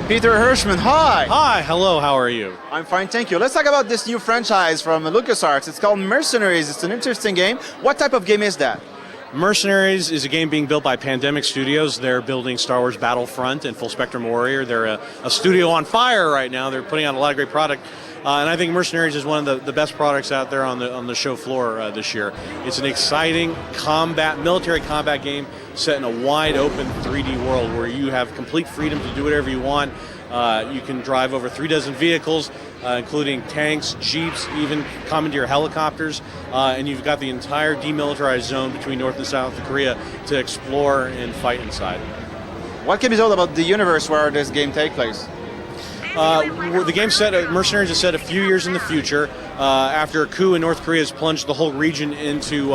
Peter Hirschmann, hi! Hi, hello, how are you? I'm fine, thank you. Let's talk about this new franchise from LucasArts. It's called Mercenaries. It's an interesting game. What type of game is that? Mercenaries is a game being built by Pandemic Studios. They're building Star Wars Battlefront and Full Spectrum Warrior. They're a studio on fire right now. They're putting out a lot of great product. And I think Mercenaries is one of the best products out there on the show floor this year. It's an exciting military combat game set in a wide open 3D world where you have complete freedom to do whatever you want. You can drive over 36 vehicles, including tanks, jeeps, even commandeer helicopters, and you've got the entire demilitarized zone between North and South Korea to explore and fight inside. What can be told about the universe where this game takes place? The game Mercenaries is set a few years in the future after a coup in North Korea has plunged the whole region into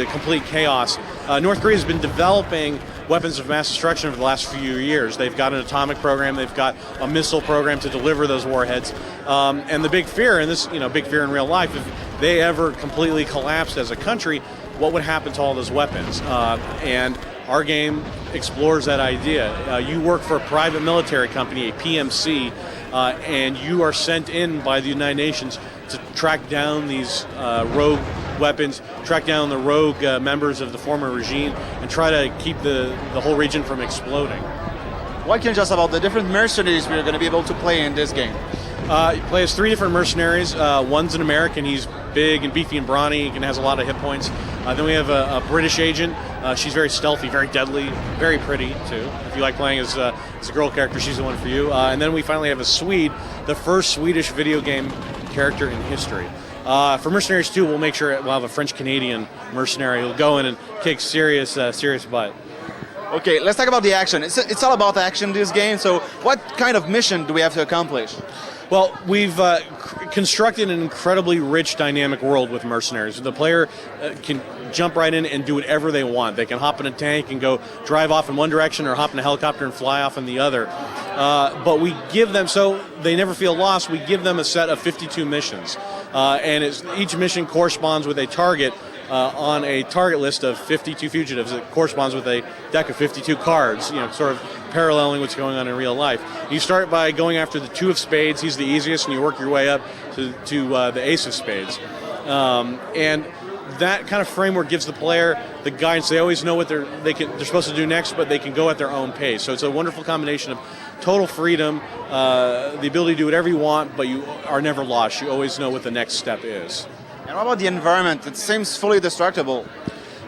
complete chaos. North Korea has been developing weapons of mass destruction over the last few years. They've got an atomic program, they've got a missile program to deliver those warheads, and the big fear, and this big fear in real life, if they ever completely collapsed as a country, what would happen to all those weapons? And our game explores that idea. You work for a private military company, a PMC, and you are sent in by the United Nations to track down these rogue weapons, track down the rogue members of the former regime, and try to keep the whole region from exploding. What can you tell us about the different mercenaries we're going to be able to play in this game? You play as 3 different mercenaries. One's an American. He's big and beefy and brawny and has a lot of hit points. Then we have a British agent. She's very stealthy, very deadly, very pretty too. If you like playing as a girl character, she's the one for you. And then we finally have a Swede, the first Swedish video game character in history. For Mercenaries 2, we'll make sure we'll have a French-Canadian mercenary who'll go in and kick serious butt. Okay, let's talk about the action. It's all about action, this game, so what kind of mission do we have to accomplish? Well, we've constructed an incredibly rich, dynamic world with Mercenaries. The player can jump right in and do whatever they want. They can hop in a tank and go drive off in one direction or hop in a helicopter and fly off in the other. But we give them, so they never feel lost, we give them a set of 52 missions. And each mission corresponds with a target on a target list of 52 fugitives. It corresponds with a deck of 52 cards, sort of paralleling what's going on in real life. You start by going after the 2 of spades. He's the easiest, and you work your way up to the ace of spades. And that kind of framework gives the player the guidance. They always know what they're supposed to do next, but they can go at their own pace. So it's a wonderful combination of total freedom, the ability to do whatever you want, but you are never lost. You always know what the next step is. And what about the environment? It seems fully destructible.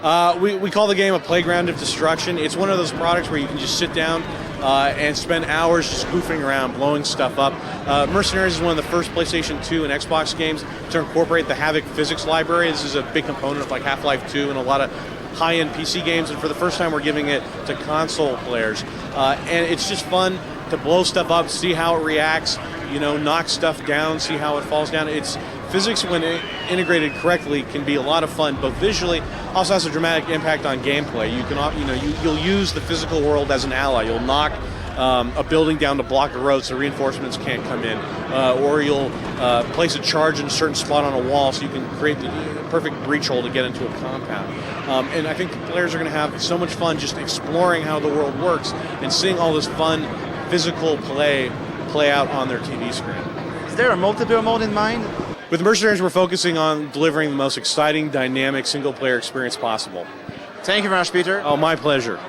We call the game a playground of destruction. It's one of those products where you can just sit down and spend hours just goofing around, blowing stuff up. Mercenaries is one of the first PlayStation 2 and Xbox games to incorporate the Havoc physics library. This is a big component of like Half-Life 2 and a lot of high-end PC games, and for the first time we're giving it to console players. And it's just fun to blow stuff up, see how it reacts, knock stuff down, see how it falls down. Physics, when integrated correctly, can be a lot of fun, both visually, also has a dramatic impact on gameplay. You can, you'll use the physical world as an ally. You'll knock a building down to block a road so reinforcements can't come in, or you'll place a charge in a certain spot on a wall so you can create the perfect breach hole to get into a compound. And I think the players are going to have so much fun just exploring how the world works and seeing all this fun physical play out on their TV screen. Is there a multiplayer mode in mind? With Mercenaries, we're focusing on delivering the most exciting, dynamic, single-player experience possible. Thank you very much, Peter. Oh, my pleasure.